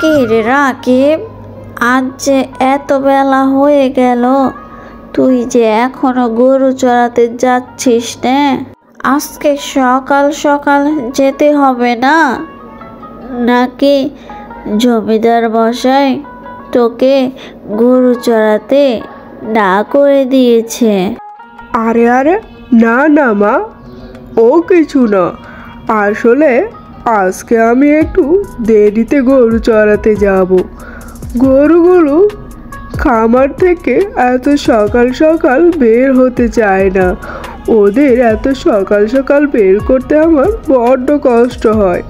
কে রে রাকিব, আজ যে এত বেলা হয়ে গেল, তুই যে এখনো গরু চড়াতে যাচ্ছিস না? আজকে সকাল সকাল যেতে হবে না নাকি জমিদার মশাই তোকে গরু চড়াতে না করে দিয়েছে? আরে আরে, না না মা, ও কিছু না। আসলে আজকে আমি একটু দেরিতে গরু চড়াতে যাব। গরুগুলো খামার থেকে এত সকাল সকাল বের হতে চায় না। ওদের এত সকাল সকাল বের করতে আমার বড্ড কষ্ট হয়।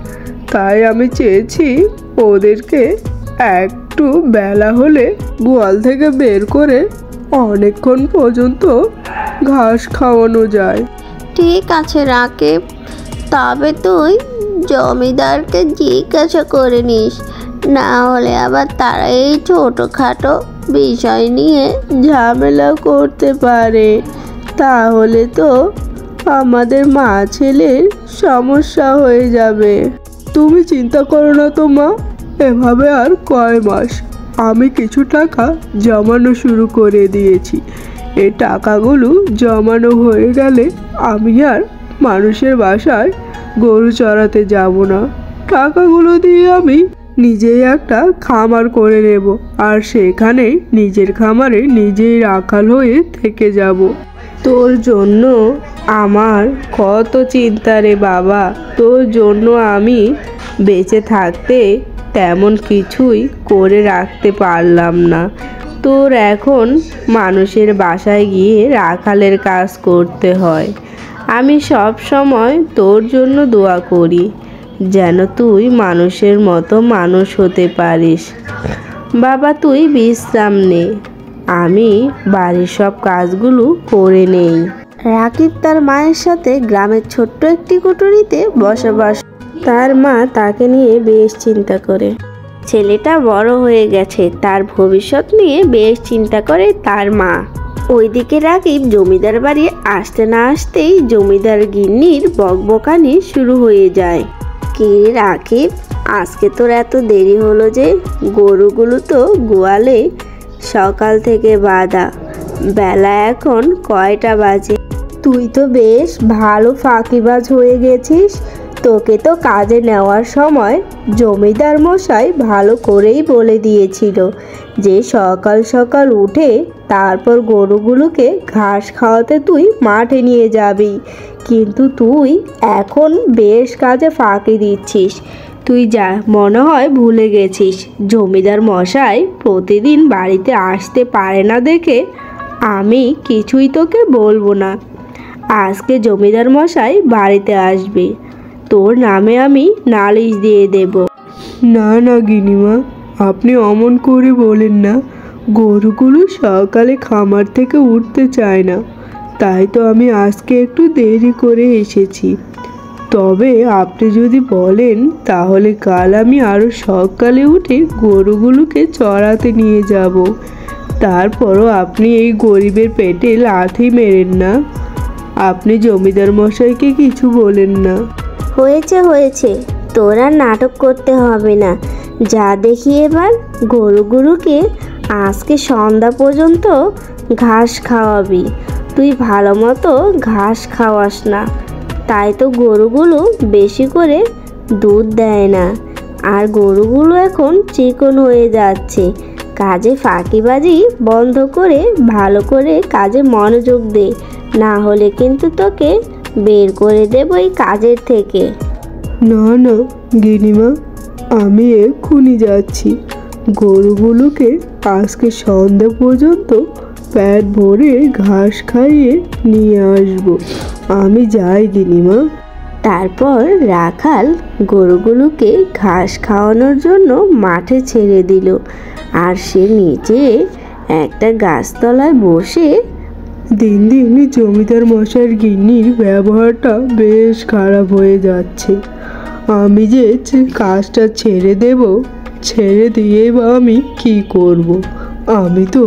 তাই আমি চেয়েছি ওদেরকে একটু বেলা হলে গোয়াল থেকে বের করে অনেকক্ষণ পর্যন্ত ঘাস খাওয়ানো যায়। ঠিক আছে রাকিব, তবে তুই জমিদারকে জিজ্ঞাসা করে নিস, না হলে আবার তারা এই ছোটোখাটো বিষয় নিয়ে ঝামেলা করতে পারে। তাহলে তো আমাদের মা ছেলের সমস্যা হয়ে যাবে। তুমি চিন্তা করো না তো মা, এভাবে আর কয় মাস আমি কিছু টাকা জমানো শুরু করে দিয়েছি। এই টাকাগুলো জমানো হয়ে গেলে আমি আর মানুষের বাসায় গরু চড়াতে যাব না। টাকাগুলো দিয়ে আমি নিজেই একটা খামার করে নেব, আর সেখানে নিজের খামারে নিজেই রাখাল হয়ে থেকে যাব। তোর জন্য আমার কত চিন্তা রে বাবা। তোর জন্য আমি বেঁচে থাকতে তেমন কিছুই করে রাখতে পারলাম না। তোর এখন মানুষের বাসায় গিয়ে রাখালের কাজ করতে হয়। আমি সব সময় তোর জন্য দোয়া করি যেন তুই মানুষের মতো মানুষ হতে পারিস। বাবা তুই বিশ্রাম নে, আমি বাড়ির সব কাজগুলো করে নেই। রাকিব তার মায়ের সাথে গ্রামের ছোট্ট একটি কুঠুরিতে বসবাস। তার মা তাকে নিয়ে বেশ চিন্তা করে। ছেলেটা বড় হয়ে গেছে, তার ভবিষ্যৎ নিয়ে বেশ চিন্তা করে তার মা। ওইদিকে রাকিব জমিদার বাড়ি আসতে না আসতেই জমিদার গিন্নির বকবকানি শুরু হয়ে যায়। কি রাকিব, আজকে তোর এত দেরি হলো যে? গরুগুলো তো গোয়ালে সকাল থেকে বাঁধা, বেলা এখন কয়টা বাজে? তুই তো বেশ ভালো ফাঁকিবাজ হয়ে গেছিস। তোকে তো কাজে নেওয়ার সময় জমিদার মশাই ভালো করেই বলে দিয়েছিল যে সকাল সকাল উঠে তারপর গরুগুলোকে ঘাস খাওয়াতে তুই মাঠে নিয়ে যাবি, কিন্তু তুই এখন বেশ কাজে ফাঁকি দিচ্ছিস। তুই যা মনে হয় ভুলে গেছিস, জমিদার মশাই প্রতিদিন বাড়িতে আসতে পারে না দেখে আমি কিছুই তোকে বলবো না। আজকে জমিদার মশাই বাড়িতে আসবে, তোর নামে আমি নালিশ দিয়ে দেব। না না গিনিমা, আপনি অমন করে বলেন না। গরুগুলো সকালে খামার থেকে উঠতে চায় না, তাই তো আমি আজকে একটু দেরি করে এসেছি। তবে আপনি যদি বলেন তাহলে কাল আমি আরও সকালে উঠে গরুগুলোকে চড়াতে নিয়ে যাব। তারপরও আপনি এই গরিবের পেটে লাথি মেরেন না। আপনি জমিদার মশাইকে কিছু বলেন না। হয়েছে হয়েছে, তোরা নাটক করতে হবে না। যা দেখি এবার গরুগুলোকে আজকে সন্ধ্যা পর্যন্ত ঘাস খাওয়াবি। তুই ভালো মতো ঘাস খাওয়াস না, তাই তো গরুগুলো বেশি করে দুধ দেয় না। আর গরুগুলো এখন চিকন হয়ে যাচ্ছে। কাজে ফাঁকিবাজি বন্ধ করে ভালো করে কাজে মনোযোগ দে, না হলে কিন্তু তোকে বের করে দেব এই কাজের থেকে। না না গিনিমা, আমি এক্ষুনি যাচ্ছি। গরুগুলোকে আজকে সন্ধ্যা পর্যন্ত পেট ভরে ঘাস খাইয়ে নিয়ে আসবো। আমি যাই গিনিমা। তারপর রাখাল গরুগুলোকে ঘাস খাওয়ানোর জন্য মাঠে ছেড়ে দিল, আর সে নিচে একটা গাছতলায় বসে দিন দিন জমিদার মশাইয়ের গিন্নির ব্যবহারটা বেশ খারাপ হয়ে যাচ্ছে। আমি যে কাজটা ছেড়ে দেব, ছেড়ে দিয়ে বা আমি কি করব? আমি তো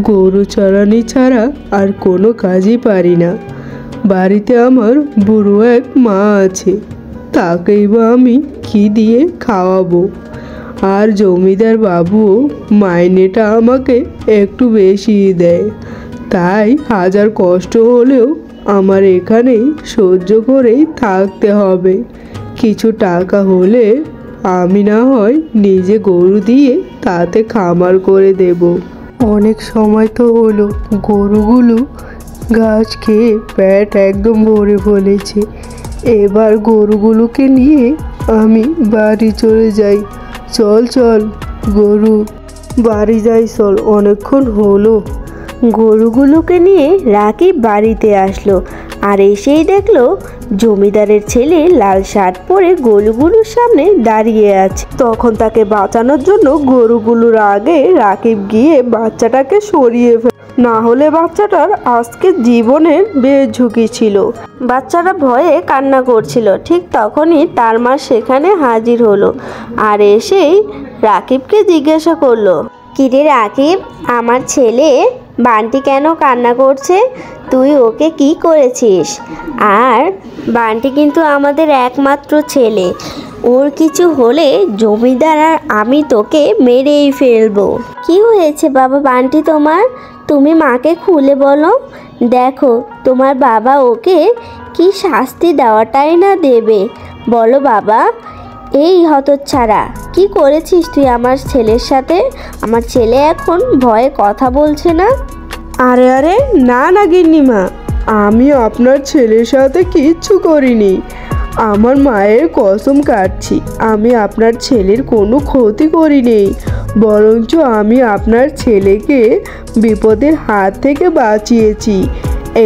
গরু চড়ানি ছাড়া আর কোনো কাজই পারি না। বাড়িতে আমার বুড়ো এক মা আছে, তাকেই বা আমি কি দিয়ে খাওয়াবো? আর জমিদার বাবু মাইনেটা আমাকে একটু বেশি দেয়, তাই হাজার কষ্ট হলেও আমার এখানেই সহ্য করেই থাকতে হবে। কিছু টাকা হলে আমি না হয় নিজে গরু দিয়ে তাতে খামার করে দেব। অনেক সময় তো হলো গরুগুলো ঘাস খেয়ে পেট একদম ভরে ফেলেছে। এবার গরুগুলোকে নিয়ে আমি বাড়ি চলে যাই। চল চল গরু, বাড়ি যাই চল, অনেকক্ষণ হলো। গরুগুলোকে নিয়ে রাকিব বাড়িতে আসলো আর এসেই দেখলো জমিদারের ছেলে লাল শার্ট পরে গরুগুলোর সামনে দাঁড়িয়ে আছে। তখন তাকে বাঁচানোর জন্য গরুগুলোর আগে রাকিব গিয়ে বাচ্চাটাকে সরিয়ে ফেলে, না হলে বাচ্চাটার আজকে জীবনের বেশ ঝুঁকি ছিল। বাচ্চাটা ভয়ে কান্না করছিল। ঠিক তখনই তার মা সেখানে হাজির হলো আর এসেই রাকিবকে জিজ্ঞাসা করলো, কিরে রাকিব, আমার ছেলে বান্টি কেন কান্না করছে? তুই ওকে কি করেছিস? আর বান্টি কিন্তু আমাদের একমাত্র ছেলে, ওর কিছু হলে জমিদার আর আমি তোকে মেরেই ফেলবো। কি হয়েছে বাবা বান্টি তোমার? তুমি মাকে খুলে বলো। দেখো তোমার বাবা ওকে কি শাস্তি দেওয়াটাই না দেবে। বলো বাবা। এই হতচ্ছাড়া, কি করেছিস তুই আমার ছেলের সাথে? আমার ছেলে এখন ভয়ে কথা বলছে না। আরে আরে না না গিন্নিমা, আমি আপনার ছেলের সাথে কিচ্ছু করিনি। আমার মায়ের কসম কাটছি, আমি আপনার ছেলের কোনো ক্ষতি করিনি, বরঞ্চ আমি আপনার ছেলেকে বিপদের হাত থেকে বাঁচিয়েছি।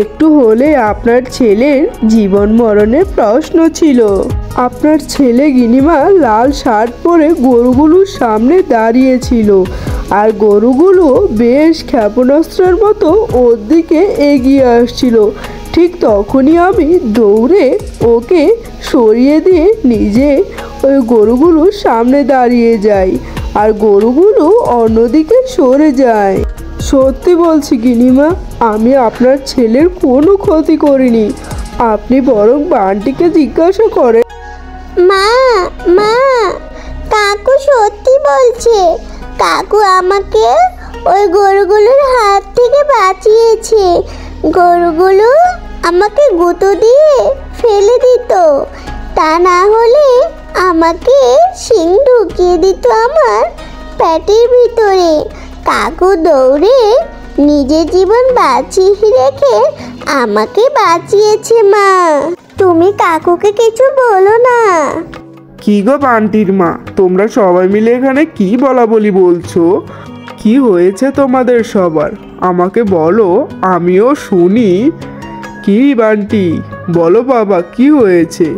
একটু হলে আপনার ছেলের জীবন মরণের প্রশ্ন ছিল। আপনার ছেলে গিনিমা লাল শার্ট পরে গরুগুলোর সামনে দাঁড়িয়েছিল আর গরুগুলো বেশ ক্ষেপণাস্ত্রের মতো ওর দিকে এগিয়ে আসছিল। ঠিক তখনই আমি দৌড়ে ওকে সরিয়ে দিয়ে নিজে ওই গরুগুলোর সামনে দাঁড়িয়ে যাই আর গরুগুলো অন্যদিকে সরে যায়। সত্যি বলছি গিনিমা, আমি আপনার ছেলের কোনো ক্ষতি করিনি। আপনি বরং বান্টিকে জিজ্ঞাসা করেন। মা মা, কাকু সত্যি বলছে। কাকু আমাকে ওই গরুগুলোর হাত থেকে বাঁচিয়েছে। গরুগুলো আমাকে গুঁতো দিয়ে ফেলে দিত, তা না হলে আমাকে শিং ঢুকিয়ে দিত আমার পেটের ভিতরে। কাকু দৌড়ে নিজের জীবন বাঁচিয়ে রেখে আমাকে বাঁচিয়েছে। মা, তুমি কাকুকে কিছু বলো না। কি গো বান্টির মা, তোমরা সবাই মিলে এখানে কি বলা বলি বলছো? কি হয়েছে তোমাদের সবার? আমাকে বলো, আমিও শুনি। কি বান্টি, বলো বাবা, কি হয়েছে?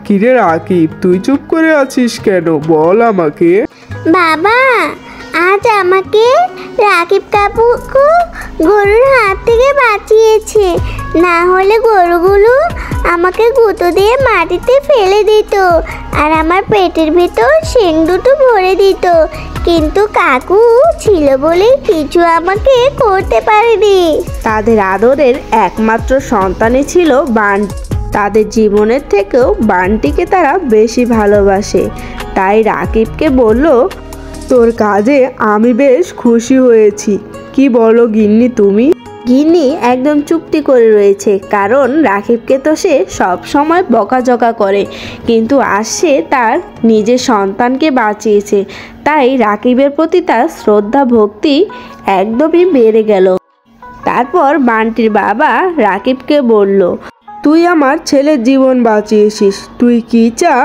কিরে রাকিব, তুই চুপ করে আছিস কেন? বল আমাকে। বাবা, আজ আমাকে রাকিব কাকু গরুর হাত থেকে বাঁচিয়েছে, না হলে গরুগুলো আমাকে গুঁতো দিয়ে মাটিতে ফেলে দিত আর আমার পেটের ভিতর শিং দুটো ভরে দিত। কিন্তু কাকু ছিল বলে কিছু আমাকে করতে পারেনি। তাদের আদরের একমাত্র সন্তানই ছিল বান্টি। তাদের জীবনের থেকেও বান্টিকে তারা বেশি ভালোবাসে। তাই রাকিবকে বলল, তোর কাজে আমি বেশ খুশি হয়েছি। কি বলো গিন্নি তুমি? গিন্নি একদম চুপটি করে রয়েছে, কারণ রাকিবকে তো সে সব সময় বকাঝকা করে, কিন্তু আজ সে তার নিজের সন্তানকে বাঁচিয়েছে। তাই রাকিবের প্রতি তার শ্রদ্ধা ভক্তি একদমই বেড়ে গেল। তারপর বান্টির বাবা রাকিবকে বলল, তুই আমার ছেলের জীবন বাঁচিয়েছিস, তুই কি চা।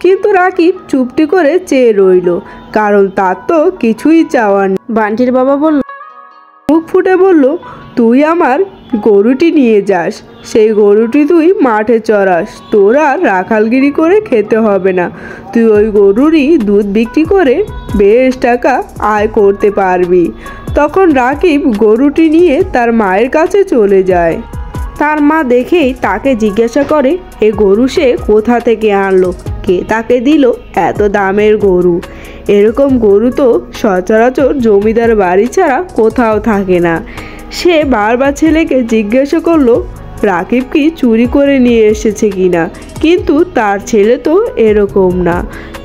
কিন্তু রাকিব চুপটি করে চেয়ে রইল, কারণ তার তো কিছুই চাওয়ার নেই। বান্টির বাবা বলল, মুখ ফুটে বলল, তুই আমার গরুটি নিয়ে যাস, সেই গরুটি তুই মাঠে চড়াস, তোর আর রাখালগিরি করে খেতে হবে না। তুই ওই গরুরই দুধ বিক্রি করে বেশ টাকা আয় করতে পারবি। তখন রাকিব গরুটি নিয়ে তার মায়ের কাছে চলে যায়। তার মা দেখেই তাকে জিজ্ঞাসা করে, এ গরু সে কোথা থেকে আনলো, কে তাকে দিল এত দামের গরু? এরকম গরু তো সচরাচর জমিদার বাড়ি ছাড়া কোথাও থাকে না। সে বারবার ছেলেকে জিজ্ঞাসা করলো রাকিব কি চুরি করে নিয়ে এসেছে কিনা, কিন্তু তার ছেলে তো এরকম না।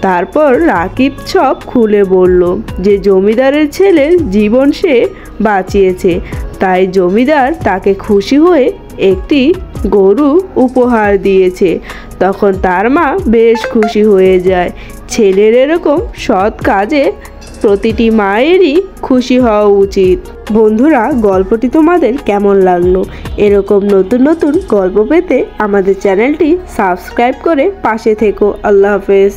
তারপর রাকিব সব খুলে বলল যে জমিদারের ছেলের জীবন সে বাঁচিয়েছে, তাই জমিদার তাকে খুশি হয়ে একটি গরু উপহার দিয়েছে। তখন তার মা বেশ খুশি হয়ে যায়। ছেলের এরকম সৎ কাজে প্রতিটি মায়েরই খুশি হওয়া উচিত। বন্ধুরা, গল্পটি তোমাদের কেমন লাগলো? এরকম নতুন নতুন গল্প পেতে আমাদের চ্যানেলটি সাবস্ক্রাইব করে পাশে থেকো। আল্লাহ হাফেজ।